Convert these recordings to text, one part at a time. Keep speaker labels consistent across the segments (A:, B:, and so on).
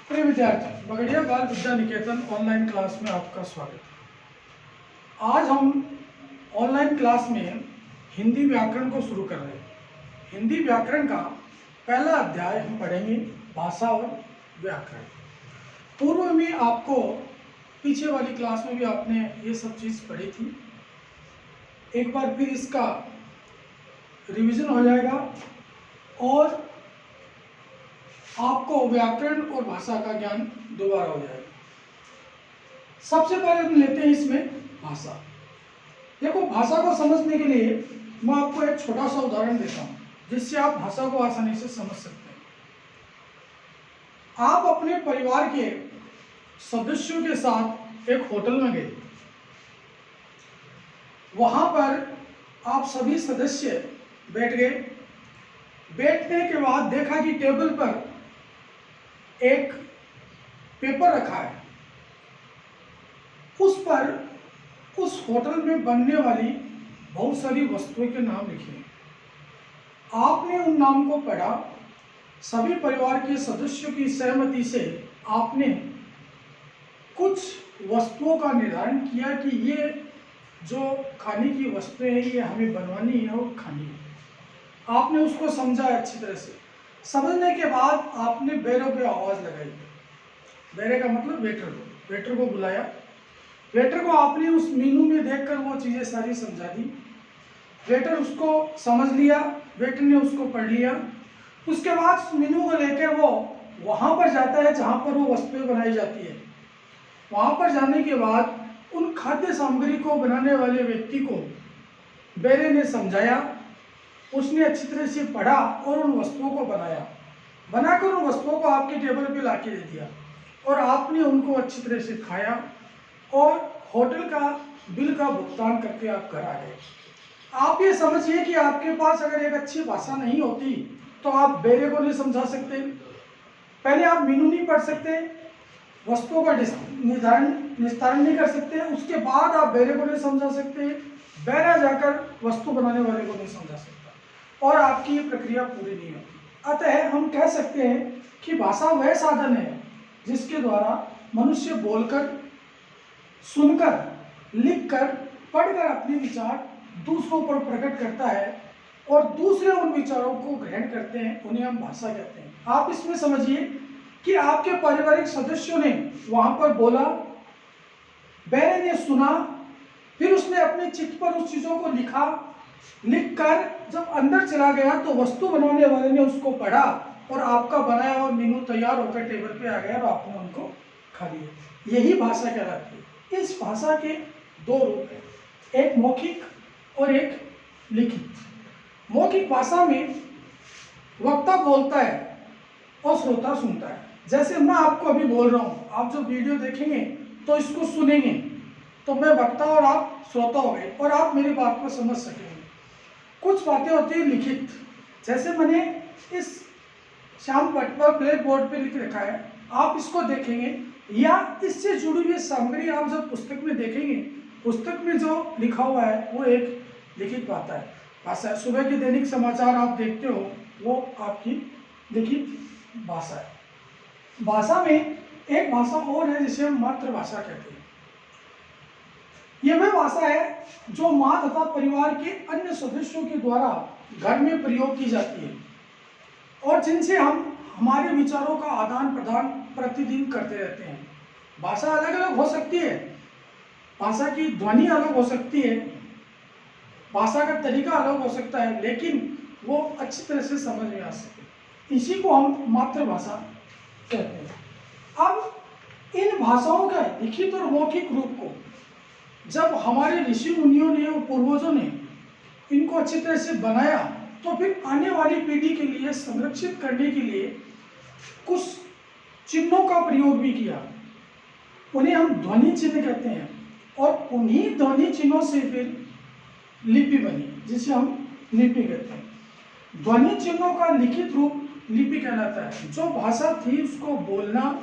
A: प्रिय विद्यार्थी, बगड़िया बाल विद्या निकेतन ऑनलाइन क्लास में आपका स्वागत है। आज हम ऑनलाइन क्लास में हिंदी व्याकरण को शुरू कर रहे हैं। हिंदी व्याकरण का पहला अध्याय हम पढ़ेंगे, भाषा और व्याकरण। पूर्व में आपको पीछे वाली क्लास में भी आपने ये सब चीज़ पढ़ी थी। एक बार फिर इसका रिवीजन हो जाएगा और आपको व्याकरण और भाषा का ज्ञान दोबारा हो जाएगा। सबसे पहले हम लेते हैं इसमें भाषा। देखो, भाषा को समझने के लिए मैं आपको एक छोटा सा उदाहरण देता हूं जिससे आप भाषा को आसानी से समझ सकते हैं। आप अपने परिवार के सदस्यों के साथ एक होटल में गए। वहां पर आप सभी सदस्य बैठ गए। बैठने के बाद देखा कि टेबल पर एक पेपर रखा है, उस पर उस होटल में बनने वाली बहुत सारी वस्तुओं के नाम लिखे हैं। आपने उन नाम को पढ़ा। सभी परिवार के सदस्यों की सहमति से आपने कुछ वस्तुओं का निर्धारण किया कि ये जो खाने की वस्तुएं हैं ये हमें बनवानी है और खानी है। आपने उसको समझा अच्छी तरह से। समझने के बाद आपने बेरों की आवाज़ लगाई। बेरे का मतलब वेटर को। वेटर को बुलाया। वेटर को आपने उस मेनू में देखकर वो चीज़ें सारी समझा दी। वेटर उसको समझ लिया, वेटर ने उसको पढ़ लिया। उसके बाद उस मेनू को लेकर वो वहाँ पर जाता है जहाँ पर वो वस्तुएं बनाई जाती है। वहाँ पर जाने के बाद उन खाद्य सामग्री को बनाने वाले व्यक्ति को बेरे ने समझाया। उसने अच्छी तरह से पढ़ा और उन वस्तुओं को बनाकर उन वस्तुओं को आपके टेबल पे ला के दे दिया और आपने उनको अच्छी तरह से खाया और होटल का बिल का भुगतान करके आप घर आ गए। आप ये समझिए कि आपके पास अगर एक अच्छी भाषा नहीं होती तो आप बेरे को नहीं समझा सकते। पहले आप मेनू नहीं पढ़ सकते, वस्तुओं का निस्तारण नहीं कर सकते, उसके बाद आप बेरे को नहीं समझा सकते, बेरा जाकर वस्तु बनाने वाले को नहीं समझा सकता और आपकी ये प्रक्रिया पूरी नहीं होती। अतः हम कह सकते हैं कि भाषा वह साधन है जिसके द्वारा मनुष्य बोलकर, सुनकर, लिखकर, पढ़कर अपने विचार दूसरों पर प्रकट करता है और दूसरे उन विचारों को ग्रहण करते हैं। उन्हें हम भाषा कहते हैं। आप इसमें समझिए कि आपके पारिवारिक सदस्यों ने वहां पर बोला, बेरे ने सुना, फिर उसने अपने चिट्ठ पर उस चीज़ों को लिखकर जब अंदर चला गया तो वस्तु बनाने वाले ने उसको पढ़ा और आपका बनाया हुआ मेनू तैयार होकर टेबल पे आ गया और आपने उनको खा लिया। यही भाषा कहलाती है। इस भाषा के दो रूप हैं, एक मौखिक और एक लिखित। मौखिक भाषा में वक्ता बोलता है और श्रोता सुनता है। जैसे मैं आपको अभी बोल रहा हूँ, आप जो वीडियो देखेंगे तो इसको सुनेंगे तो मैं वक्ता और आप श्रोता हो गए और आप मेरी बात को समझ सकेंगे। कुछ बातें होती है लिखित, जैसे मैंने इस श्याम पट पर ब्लैक बोर्ड पे लिख रखा है, आप इसको देखेंगे या इससे जुड़ी हुई सामग्री आप जब पुस्तक में देखेंगे, पुस्तक में जो लिखा हुआ है वो एक लिखित भाषा है। भाषा सुबह के दैनिक समाचार आप देखते हो वो आपकी लिखित भाषा है। भाषा में एक भाषा और है जिसे हम मातृभाषा कहते हैं। यह वह भाषा है जो माँ तथा परिवार के अन्य सदस्यों के द्वारा घर में प्रयोग की जाती है और जिनसे हम हमारे विचारों का आदान प्रदान प्रतिदिन करते रहते हैं। भाषा अलग अलग हो सकती है, भाषा की ध्वनि अलग हो सकती है, भाषा का तरीका अलग हो सकता है, लेकिन वो अच्छी तरह से समझ में आ सके, इसी को हम मातृभाषा कहते हैं। अब इन भाषाओं का लिखित और मौखिक रूप को जब हमारे ऋषि मुनियों ने और पूर्वजों ने इनको अच्छी तरह से बनाया तो फिर आने वाली पीढ़ी के लिए संरक्षित करने के लिए कुछ चिन्हों का प्रयोग भी किया। उन्हें हम ध्वनि चिन्ह कहते हैं और उन्हीं ध्वनि चिन्हों से फिर लिपि बनी जिसे हम लिपि कहते हैं। ध्वनि चिन्हों का लिखित रूप लिपि कहलाता है। जो भाषा थी उसको बोलना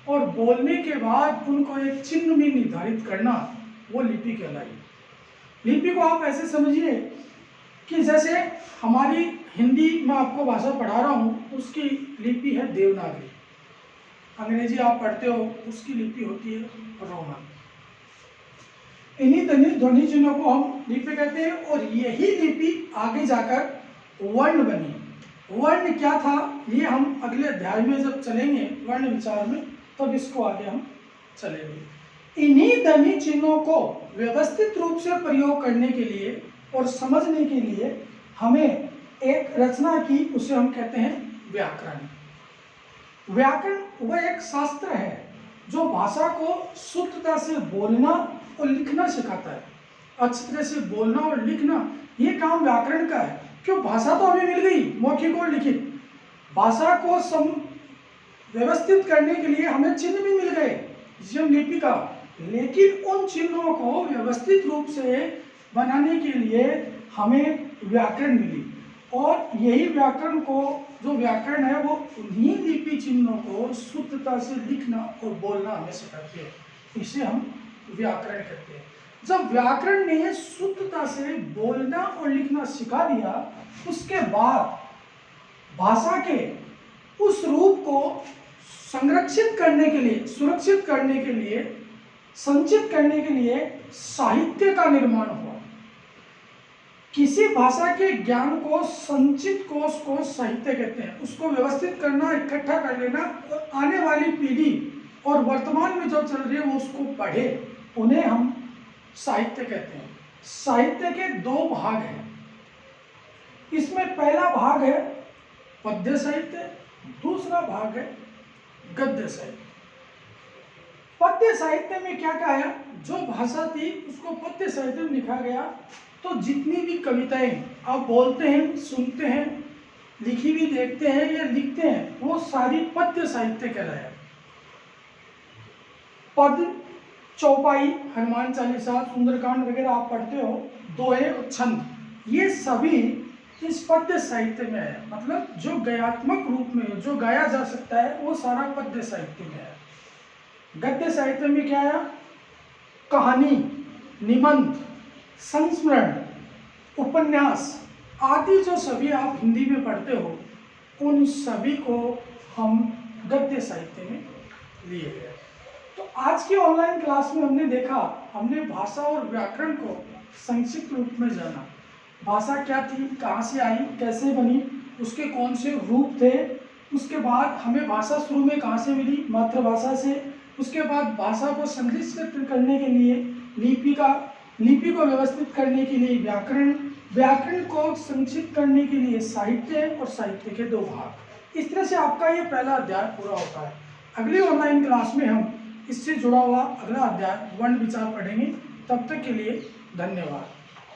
A: और बोलने के बाद उनको एक चिन्ह में निर्धारित करना, वो लिपि कहलाई। लिपि को आप ऐसे समझिए कि जैसे हमारी हिंदी में आपको भाषा पढ़ा रहा हूँ, उसकी लिपि है देवनागरी। अंग्रेजी आप पढ़ते हो उसकी लिपि होती है रोमन। इन्हीं ध्वनि चिन्हों को हम लिपि कहते हैं और यही लिपि आगे जाकर वर्ण बनी। वर्ण क्या था ये हम अगले अध्याय में जब चलेंगे वर्ण विचार में, तब इसको आगे हम चलेंगे। इन्हीं ध्वनि चिन्हों को व्यवस्थित रूप से प्रयोग करने के लिए और समझने के लिए हमें एक रचना की, उसे हम कहते हैं व्याकरण। व्याकरण वह एक शास्त्र है जो भाषा को शुद्धता से बोलना और लिखना सिखाता है। अच्छी तरह से बोलना और लिखना ये काम व्याकरण का है। क्यों? भाषा तो हमें मिल गई, मौखिक और लिखित। भाषा को व्यवस्थित करने के लिए हमें चिन्ह भी मिल गए, जिसे हम लिपि का, लेकिन उन चिन्हों को व्यवस्थित रूप से बनाने के लिए हमें व्याकरण मिली। और यही व्याकरण को, जो व्याकरण है वो उन्हीं लिपि चिन्हों को शुद्धता से लिखना और बोलना हमें सिखाती है। इसे हम व्याकरण कहते हैं। जब व्याकरण ने शुद्धता से बोलना और लिखना सिखा दिया, उसके बाद भाषा के उस रूप को संरक्षित करने के लिए, सुरक्षित करने के लिए, संचित करने के लिए साहित्य का निर्माण हुआ। किसी भाषा के ज्ञान को संचित कोश को साहित्य कहते हैं। उसको व्यवस्थित करना, इकट्ठा कर लेना और आने वाली पीढ़ी और वर्तमान में जो चल रही है वो उसको पढ़े, उन्हें हम साहित्य कहते हैं। साहित्य के दो भाग हैं। इसमें पहला भाग है पद्य साहित्य, दूसरा भाग है गद्य साहित्य। पद्य साहित्य में क्या कहा है? जो भाषा थी उसको पद्य साहित्य में लिखा गया। तो जितनी भी कविताएं आप बोलते हैं, सुनते हैं, लिखी भी देखते हैं या लिखते हैं, वो सारी पद्य साहित्य कहलाया। पद, चौपाई, हनुमान चालीसा, सुंदरकांड वगैरह आप पढ़ते हो, दोहे और छंद, ये सभी इस पद्य साहित्य में है। मतलब जो गयात्मक रूप में जो गाया जा सकता है वो सारा पद्य साहित्य में है। गद्य साहित्य में क्या है? कहानी, निबंध, संस्मरण, उपन्यास आदि जो सभी आप हिंदी में पढ़ते हो, उन सभी को हम गद्य साहित्य में लिए गए। तो आज की ऑनलाइन क्लास में हमने देखा, हमने भाषा और व्याकरण को संक्षिप्त रूप में जाना। भाषा क्या थी, कहाँ से आई, कैसे बनी, उसके कौन से रूप थे, उसके बाद हमें भाषा शुरू में कहाँ से मिली, मातृभाषा से। उसके बाद भाषा को संरक्षित करने के लिए लिपि को व्यवस्थित करने के लिए व्याकरण, व्याकरण को संक्षिप्त करने के लिए साहित्य और साहित्य के दो भाग। इस तरह से आपका ये पहला अध्याय पूरा होता है। अगली ऑनलाइन क्लास में हम इससे जुड़ा हुआ अगला अध्याय वर्ण विचार पढ़ेंगे। तब तक के लिए धन्यवाद।